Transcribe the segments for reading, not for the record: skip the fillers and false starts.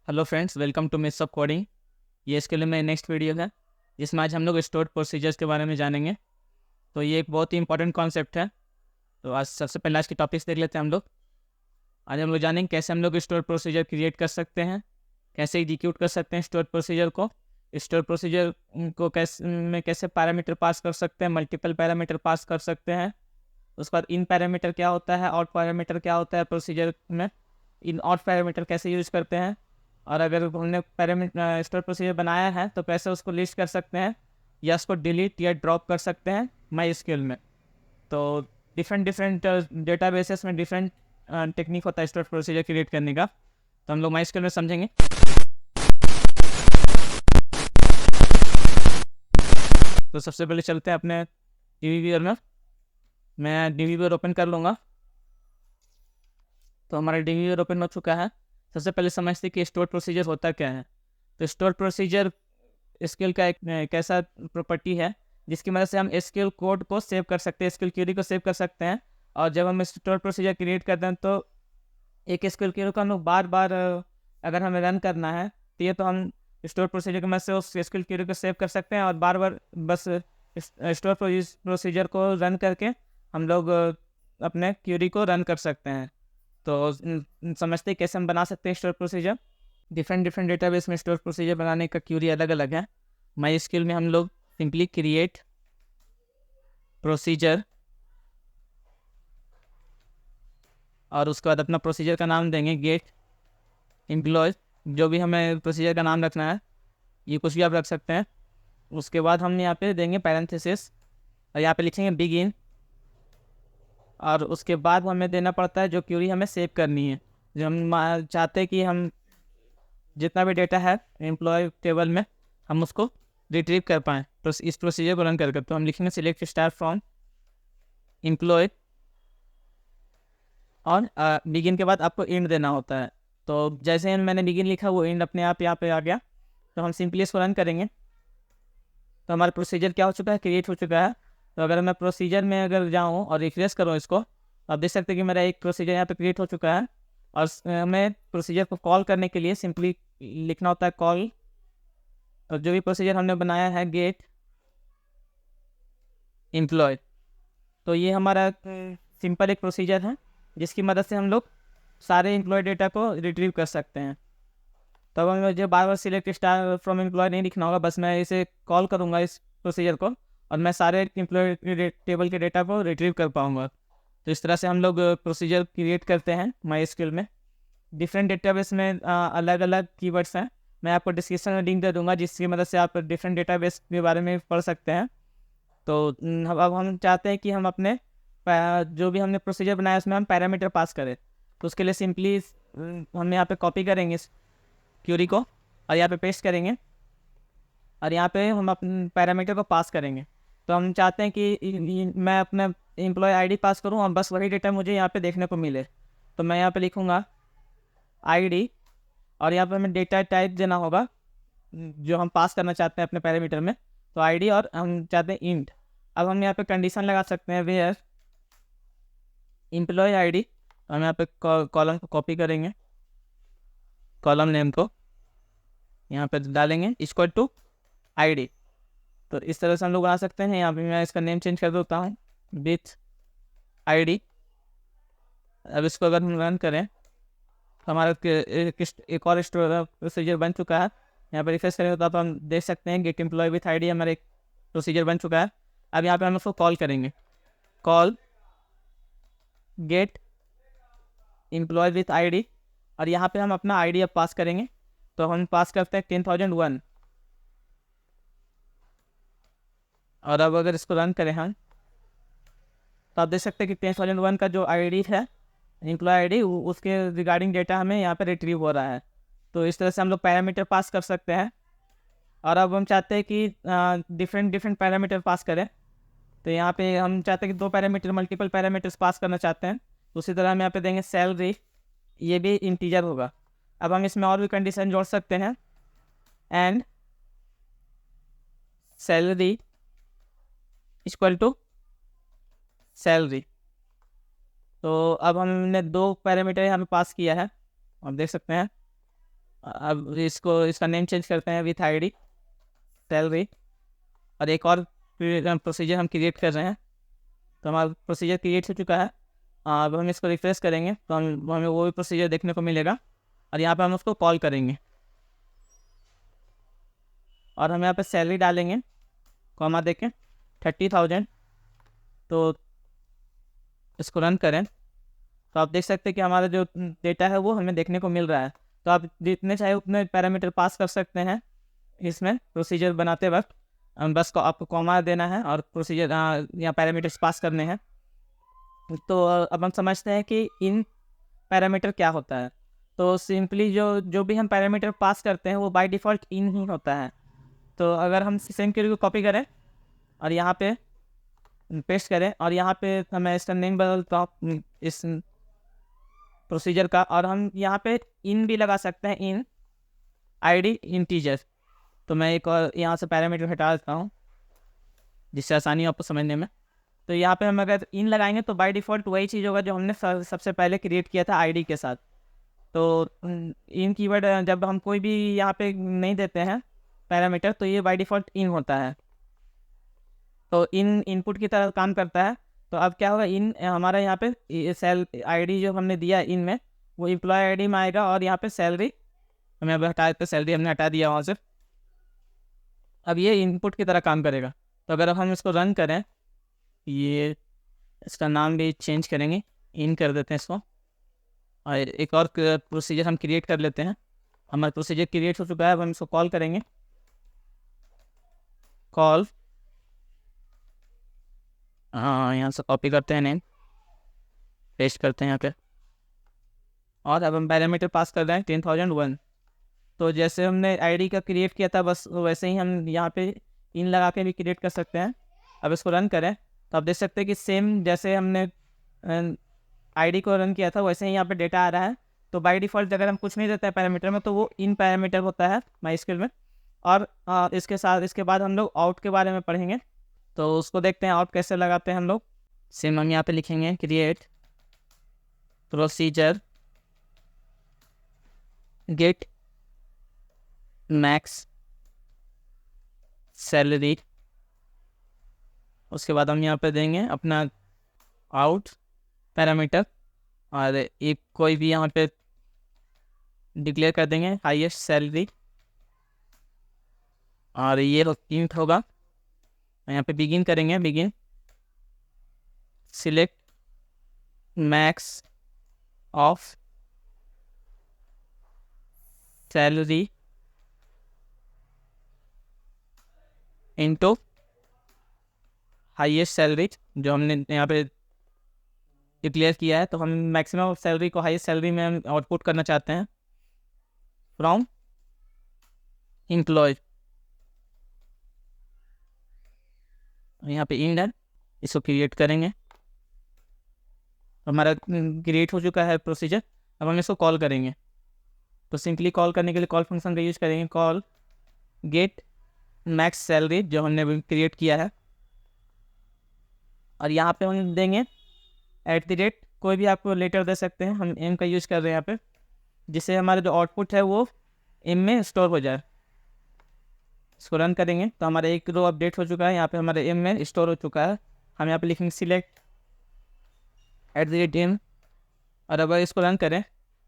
Hello friends, welcome to miss of coding. ये इसके लिए मेरी नेक्स्ट वीडियो है जिसमें आज हम लोग स्टोर प्रोसीजर्स के बारे में जानेंगे। तो ये एक बहुत ही इंपॉर्टेंट कॉन्सेप्ट है। तो आज सबसे पहले आज की टॉपिक्स देख लेते हैं हम लोग। आज हम लोग जानेंगे कैसे हम लोग स्टोर प्रोसीजर क्रिएट कर सकते हैं, कैसे एग्जीक्यूट कर सकते हैं स्टोर प्रोसीजर को, स्टोर प्रोसीजर को कैसे पैरामीटर पास कर सकते हैं, मल्टीपल पैरामीटर पास कर सकते हैं। उसके बाद इन पैरामीटर क्या होता है, आउट पैरामीटर क्या होता है प्रोसीजर में, इन आउट पैरामीटर कैसे यूज़ करते हैं, और अगर हमने पैरामीटर स्टोर प्रोसीजर बनाया है तो कैसे उसको लिस्ट कर सकते हैं या उसको डिलीट या ड्रॉप कर सकते हैं माई स्क्यूएल में। तो डिफरेंट डिफरेंट डेटाबेसेस में डिफरेंट टेक्निक होता है स्टोर प्रोसीजर क्रिएट करने का। तो हम लोग माई स्क्यूएल में समझेंगे। तो सबसे पहले चलते हैं अपने डीबीव्यूअर में। मैं डीबीव्यूअर ओपन कर लूँगा। तो हमारा डीबीव्यूअर ओपन हो चुका है। सबसे पहले समझते हैं कि स्टोर प्रोसीजर होता क्या है। तो स्टोर प्रोसीजर एसक्यूएल का एक ऐसा प्रॉपर्टी है जिसकी मदद से हम एसक्यूएल कोड को सेव कर सकते हैं, एसक्यूएल क्वेरी को सेव कर सकते हैं। और जब हम स्टोर प्रोसीजर क्रिएट करते हैं तो एक एसक्यूएल क्वेरी को हम लोग बार बार अगर हमें रन करना है तो ये तो हम स्टोर प्रोसीजर की मदद से उस एसक्यूएल क्वेरी को सेव कर सकते हैं और बार बार बस स्टोर प्रोसीजर को रन करके हम लोग अपने क्वेरी को रन कर सकते हैं। तो समझते हैं कैसे हम बना सकते हैं store procedure. Different different database में स्टोर प्रोसीजर बनाने का क्यूरी अलग अलग है। माई स्क्यूएल में हम लोग सिंपली क्रिएट प्रोसीजर और उसके बाद अपना प्रोसीजर का नाम देंगे गेट एम्प्लॉय। जो भी हमें प्रोसीजर का नाम रखना है ये कुछ भी आप रख सकते हैं। उसके बाद हम यहाँ पे देंगे पैरेंथेसिस और यहाँ पे लिखेंगे बिगिन। और उसके बाद हमें देना पड़ता है जो क्यूरी हमें सेव करनी है, जो हम चाहते हैं कि हम जितना भी डेटा है एम्प्लॉय टेबल में हम उसको रिट्रीव कर पाएँ तो इस प्रोसीजर को रन करके। तो हम लिखेंगे सिलेक्ट स्टार फ्रॉम एम्प्लॉय और बिगिन के बाद आपको इंड देना होता है। तो जैसे ही मैंने बिगिन लिखा वो इंड अपने आप यहाँ पे आ गया। तो हम सिंपली इसको रन करेंगे तो हमारा प्रोसीजर क्या हो चुका है, क्रिएट हो चुका है। तो अगर मैं प्रोसीजर में अगर जाऊँ और रिफ्रेश करूँ इसको, आप देख सकते हैं कि मेरा एक प्रोसीजर यहाँ पे क्रिएट हो चुका है। और हमें प्रोसीजर को कॉल करने के लिए सिंपली लिखना होता है कॉल। और जो भी प्रोसीजर हमने बनाया है गेट एम्प्लॉय, तो ये हमारा सिंपल एक प्रोसीजर है जिसकी मदद से हम लोग सारे एम्प्लॉय डेटा को रिट्रीव कर सकते हैं। तो अब मुझे बार बार सिलेक्ट स्टार फ्रॉम एम्प्लॉय नहीं लिखना होगा, बस मैं इसे कॉल करूँगा इस प्रोसीजर को और मैं सारे एम्प्लॉय टेबल के डेटा को रिट्रीव कर पाऊँगा। तो इस तरह से हम लोग प्रोसीजर क्रिएट करते हैं माई स्क्यूएल में। डिफरेंट डेटाबेस में अलग अलग कीवर्ड्स हैं। मैं आपको डिस्क्रिप्शन में लिंक दे दूँगा जिसकी मदद से आप डिफरेंट डेटाबेस के बारे में पढ़ सकते हैं। तो अब हम चाहते हैं कि हम अपने जो भी हमने प्रोसीजर बनाया उसमें हम पैरामीटर पास करें। तो उसके लिए सिंपली हम यहाँ पे कॉपी करेंगे इस क्यूरी को और यहाँ पे पेस्ट करेंगे और यहाँ पे हम अपने पैरामीटर को पास करेंगे। तो हम चाहते हैं कि मैं अपना एम्प्लॉय आईडी पास करूँ और बस वही डेटा मुझे यहाँ पे देखने को मिले। तो मैं यहाँ पे लिखूँगा आईडी और यहाँ पे हमें डेटा टाइप देना होगा जो हम पास करना चाहते हैं अपने पैरामीटर में। तो आईडी और हम चाहते हैं इंट। अब हम यहाँ पे कंडीशन लगा सकते हैं वेयर एम्प्लॉय आईडी। हम यहाँ पे कॉलम को कॉपी करेंगे, कॉलम नेम को यहाँ पे डालेंगे इक्वल टू आईडी। तो इस तरह से हम लोग बना सकते हैं। यहाँ पे मैं इसका नेम चेंज कर देता हूँ विथ आईडी। अब इसको अगर हम रन करें तो हमारा एक और प्रोसीजर बन चुका है। यहाँ पर रिफ्रेश करेंगे तो हम देख सकते हैं गेट एम्प्लॉय विथ आईडी हमारा एक प्रोसीजर बन चुका है। अब यहाँ पे हम उसको कॉल करेंगे, call get employ with ID और यहाँ पे हम अपना आईडी अब पास करेंगे। तो हम पास करते हैं 10,001 और अब अगर इसको रन करें हम तो आप देख सकते हैं कि 10,001 का जो आईडी है एम्प्लॉय आईडी उसके रिगार्डिंग डेटा हमें यहाँ पे रिट्रीव हो रहा है। तो इस तरह से हम लोग पैरामीटर पास कर सकते हैं। और अब हम चाहते हैं कि डिफरेंट डिफरेंट पैरामीटर पास करें। तो यहाँ पे हम चाहते हैं कि 2 पैरामीटर मल्टीपल पैरामीटर्स पास करना चाहते हैं। उसी तरह हम यहाँ पे देंगे सैलरी, ये भी इंटीजर होगा। अब हम इसमें और भी कंडीशन जोड़ सकते हैं and salary equal to salary. तो अब हमने 2 पैरामीटर यहाँ पे पास किया है, आप देख सकते हैं। अब इसका नेम चेंज करते हैं विथ आईडी सैलरी, और एक और प्रोसीजर हम क्रिएट कर रहे हैं। तो हमारा प्रोसीजर क्रिएट हो चुका है। अब हम इसको रिफ्रेश करेंगे तो हमें वो भी प्रोसीजर देखने को मिलेगा, और यहाँ पे हम उसको कॉल करेंगे और हम यहाँ पे सैलरी डालेंगे, कॉमा देखें 30,000। तो इसको रन करें तो आप देख सकते हैं कि हमारा जो डेटा है वो हमें देखने को मिल रहा है। तो आप जितने चाहे उतने पैरामीटर पास कर सकते हैं इसमें प्रोसीजर बनाते वक्त। बस को आपको कॉमा देना है और प्रोसीजर या पैरामीटर्स पास करने हैं। तो अब हम समझते हैं कि इन पैरामीटर क्या होता है। तो सिंपली जो भी हम पैरामीटर पास करते हैं वो बाय डिफ़ॉल्ट इन ही होता है। तो अगर हम सेम क्वेरी को कॉपी करें और यहाँ पे पेस्ट करें, और यहाँ पे मैं इसका नेम बदलता हूँ इस प्रोसीजर का, और हम यहाँ पे इन भी लगा सकते हैं, इन आईडी इंटीजर। तो मैं एक और यहाँ से पैरामीटर हटा देता हूँ जिससे आसानी हो आपको समझने में। तो यहाँ पे हम अगर इन लगाएंगे तो बाय डिफ़ॉल्ट वही चीज़ होगा जो हमने सबसे पहले क्रिएट किया था आईडी के साथ। तो इन कीवर्ड जब हम कोई भी यहाँ पे नहीं देते हैं पैरामीटर तो ये बाय डिफ़ॉल्ट इन होता है। तो इन इनपुट की तरह काम करता है। तो अब क्या होगा, इन हमारा यहाँ पे सेल आईडी जो हमने दिया इन में वो एम्प्लॉय आईडी में आएगा, और यहाँ पे सैलरी हमें अब हटा देते, सैलरी हमने हटा दिया वहाँ से। अब ये इनपुट की तरह काम करेगा। तो अगर अब हम इसको रन करें, ये इसका नाम भी चेंज करेंगे, इन कर देते हैं इसको, और एक और प्रोसीजर हम क्रिएट कर लेते हैं। हमारा प्रोसीजर क्रिएट हो चुका है। अब हम इसको कॉल करेंगे, कॉल यहाँ से कॉपी करते हैं, नेम पेस्ट करते हैं यहाँ पे, और अब हम पैरामीटर पास कर रहे हैं 10,001। तो जैसे हमने आईडी का क्रिएट किया था बस वैसे ही हम यहाँ पे इन लगा के भी क्रिएट कर सकते हैं। अब इसको रन करें तो आप देख सकते हैं कि सेम जैसे हमने आईडी को रन किया था वैसे ही यहाँ पे डेटा आ रहा है। तो बाय डिफ़ॉल्ट अगर हम कुछ नहीं देते हैं पैरामीटर में तो वो इन पैरामीटर होता है माइस्क्यूएल में। और इसके बाद हम लोग आउट के बारे में पढ़ेंगे। तो उसको देखते हैं आउट कैसे लगाते हैं हम लोग। सेम हम यहाँ पे लिखेंगे create procedure get max salary. उसके बाद हम यहाँ पे देंगे अपना आउट पैरामीटर, और एक कोई भी यहाँ पे डिक्लेयर कर देंगे हाईएस्ट सैलरी, और ये इंट होगा। यहाँ पे बिगिन करेंगे, begin select max of salary into highest salary जो हमने यहाँ पे डिक्लेयर किया है। तो हम मैक्सिमम ऑफ सैलरी को हाईएस्ट सैलरी में हम आउटपुट करना चाहते हैं फ्रॉम एम्प्लॉय। यहाँ पे इंड है, इसको क्रिएट करेंगे। हमारा क्रिएट हो चुका है प्रोसीजर। अब हम इसको कॉल करेंगे। तो सिंपली कॉल करने के लिए कॉल फंक्शन का यूज़ करेंगे, कॉल गेट मैक्स सैलरी जो हमने क्रिएट किया है, और यहाँ पे हम देंगे @ कोई भी आपको लेटर दे सकते हैं। हम एम का यूज़ कर रहे हैं यहाँ पे, जिससे हमारा जो आउटपुट है वो एम में स्टोर हो जाए। इसको रन करेंगे तो हमारा एक रो अपडेट हो चुका है, यहाँ पे हमारे एम में स्टोर हो चुका है। हम यहाँ पे लिखेंगे सिलेक्ट @m, और अगर इसको रन करें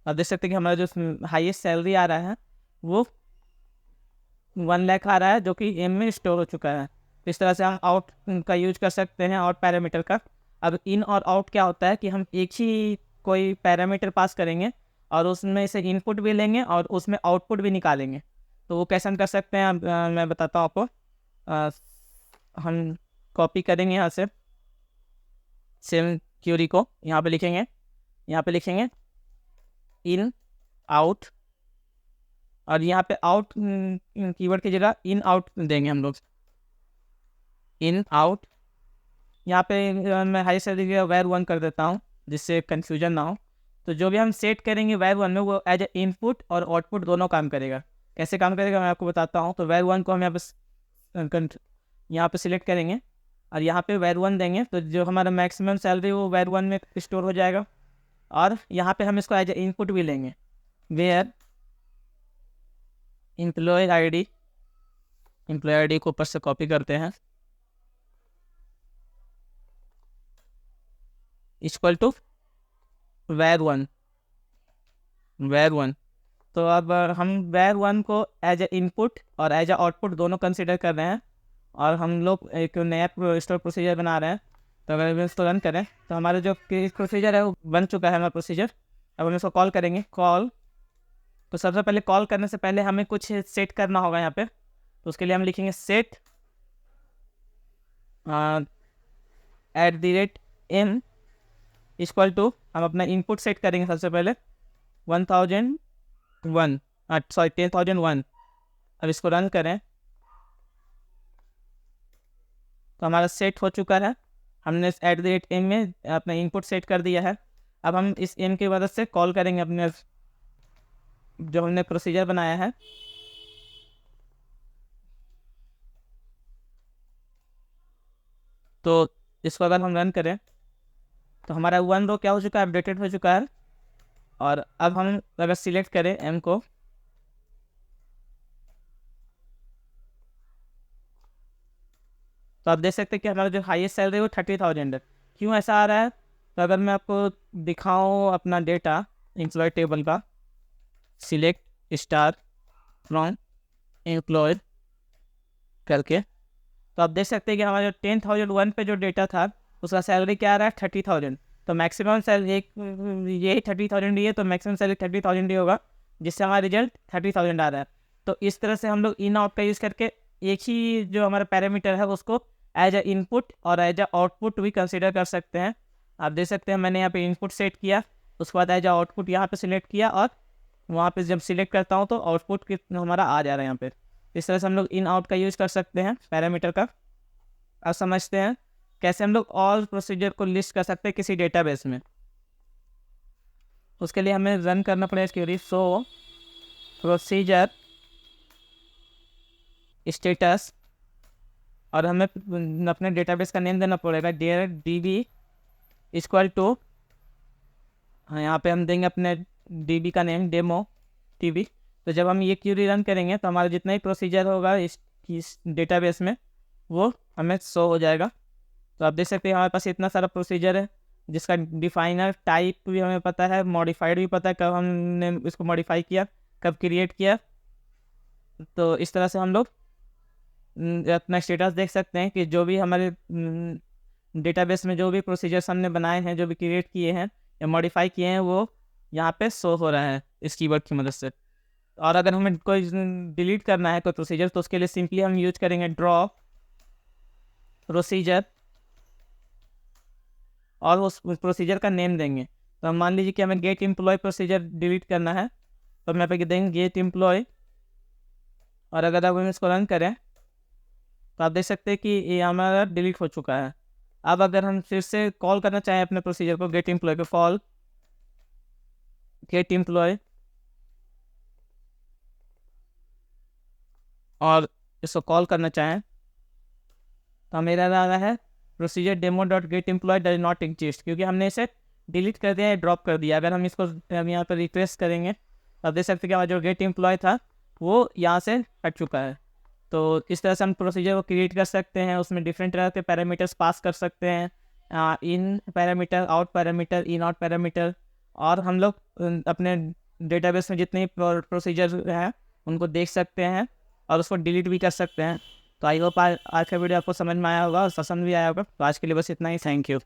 आप देख सकते हैं कि हमारा जो हाईएस्ट सैलरी आ रहा है वो 1 लाख आ रहा है, जो कि एम में स्टोर हो चुका है। इस तरह से हम आउट का यूज कर सकते हैं, आउट पैरामीटर का। अब इन और आउट क्या होता है कि हम एक ही कोई पैरामीटर पास करेंगे और उसमें से इनपुट भी लेंगे और उसमें आउटपुट भी निकालेंगे। तो वो कैसे हम कर सकते हैं मैं बताता हूँ आपको। हम कॉपी करेंगे यहाँ से सेम क्यूरी को, यहाँ पे लिखेंगे इन आउट, और यहाँ पे आउट कीवर्ड की जगह इन आउट देंगे हम लोग, इन आउट। यहाँ पे मैं हाई सैलरी का var1 कर देता हूँ जिससे कन्फ्यूजन ना हो। तो जो भी हम सेट करेंगे var1 में वो एज ए इनपुट और आउटपुट दोनों काम करेगा। कैसे काम करेगा मैं आपको बताता हूँ। तो var1 को हम यहाँ पे सिलेक्ट करेंगे और यहाँ पे var1 देंगे, तो जो हमारा मैक्सिमम सैलरी वो var1 में स्टोर हो जाएगा। और यहाँ पे हम इसको एज ए इनपुट भी लेंगे, एम्प्लॉय आईडी को ऊपर से कॉपी करते हैं, इक्वल टू var1। तो अब हम var1 को एज ए इनपुट और एज ए आउटपुट दोनों कंसिडर कर रहे हैं, और हम लोग एक नया स्टोर प्रोसीजर बना रहे हैं। तो अगर हम इसको रन करें तो हमारा जो प्रोसीजर है वो बन चुका है हमारा प्रोसीजर। अब हम इसको कॉल करेंगे, कॉल। तो सबसे पहले कॉल करने से पहले हमें कुछ सेट करना होगा यहाँ पे। तो उसके लिए हम लिखेंगे सेट @m इक्वल टू, हम अपना इनपुट सेट करेंगे सबसे पहले 1001 10,001। अब इसको रन करें तो हमारा सेट हो चुका है। हमने इस @m में अपना इनपुट सेट कर दिया है। अब हम इस m की मदद से कॉल करेंगे अपने जो हमने प्रोसीजर बनाया है। तो इसको अगर हम रन करें तो हमारा 1 रो क्या हो चुका है, अपडेटेड हो चुका है। और अब हम अगर सिलेक्ट करें m को, तो आप देख सकते हैं कि हमारा जो हाईएस्ट सैलरी है वो 30,000 है। क्यों ऐसा आ रहा है? तो अगर मैं आपको दिखाऊं अपना डेटा एम्प्लॉय टेबल का, सिलेक्ट स्टार फ्रॉम एम्प्लॉय करके, तो आप देख सकते हैं कि हमारा जो 10,001 पे जो डेटा था उसका सैलरी क्या आ रहा है, 30,000। तो मैक्सिमम सैलरी यही 30,000 ही है, तो मैक्सिमम सैलरी 30,000 ही होगा, जिससे हमारा रिजल्ट 30,000 आ रहा है। तो इस तरह से हम लोग इन आउट का यूज़ करके एक ही जो हमारा पैरामीटर है उसको एज ए इनपुट और एज ए आउटपुट भी कंसिडर कर सकते हैं। आप देख सकते हैं मैंने यहाँ पे इनपुट सेट किया, उसके बाद एज ए आउटपुट यहाँ पे सिलेक्ट किया, और वहाँ पे जब सिलेक्ट करता हूँ तो आउटपुट हमारा आ जा रहा है यहाँ पे। इस तरह से हम लोग इन आउट का यूज़ कर सकते हैं पैरामीटर का। अब समझते हैं कैसे हम लोग ऑल प्रोसीजर को लिस्ट कर सकते हैं किसी डेटाबेस में। उसके लिए हमें रन करना पड़ेगा क्वेरी सो प्रोसीजर स्टेटस, और हमें अपने डेटाबेस का नेम देना पड़ेगा db इक्वल टू, हाँ यहाँ पे हम देंगे अपने db का नेम डेमो tv। तो जब हम ये क्वेरी रन करेंगे तो हमारा जितना ही प्रोसीजर होगा इस डेटाबेस में वो हमें शो हो जाएगा। तो आप देख सकते हैं हमारे पास इतना सारा प्रोसीजर है, जिसका डिफाइनर टाइप भी हमें पता है, मॉडिफाइड भी पता है, कब हमने इसको मॉडिफाई किया, कब क्रिएट किया। तो इस तरह से हम लोग अपना स्टेटस देख सकते हैं कि जो भी हमारे डेटाबेस में जो भी प्रोसीजर्स हमने बनाए हैं, जो भी क्रिएट किए हैं या मॉडिफाई किए हैं, वो यहाँ पे शो हो रहा है इस कीवर्ड की मदद से। और अगर हमें कोई डिलीट करना है कोई प्रोसीजर, तो उसके लिए सिंपली हम यूज करेंगे ड्रॉ प्रोसीजर, और उस प्रोसीजर का नेम देंगे। तो हम मान लीजिए कि हमें गेट एम्प्लॉय प्रोसीजर डिलीट करना है, तो हम यहाँ पे देंगे गेट एम्प्लॉय, और अगर अब हम इसको रन करें तो आप देख सकते हैं कि ये हमारा डिलीट हो चुका है। अब अगर हम फिर से कॉल करना चाहें अपने प्रोसीजर को, गेट एम्प्लॉय पे कॉल गेट एम्प्लॉय, और इसको कॉल करना चाहें तो मेरा आ रहा है procedure demo dot get employ does not exist, क्योंकि हमने इसे डिलीट कर दिया है, ड्रॉप कर दिया। अगर हम इसको हम यहाँ पर रिक्वेस्ट करेंगे तो आप देख सकते हैं कि हमारा जो गेट एम्प्लॉय था वो यहाँ से हट चुका है। तो इस तरह से हम प्रोसीजर को क्रिएट कर सकते हैं, उसमें डिफरेंट तरह के पैरामीटर्स पास कर सकते हैं, in parameter, out parameter, in out parameter. और हम लोग अपने डेटाबेस में जितने प्रोसीजर हैं उनको देख सकते हैं और उसको डिलीट भी कर सकते हैं। तो आई होप आज का वीडियो आपको समझ में आया होगा और पसंद भी आया होगा। तो आज के लिए बस इतना ही, थैंक यू।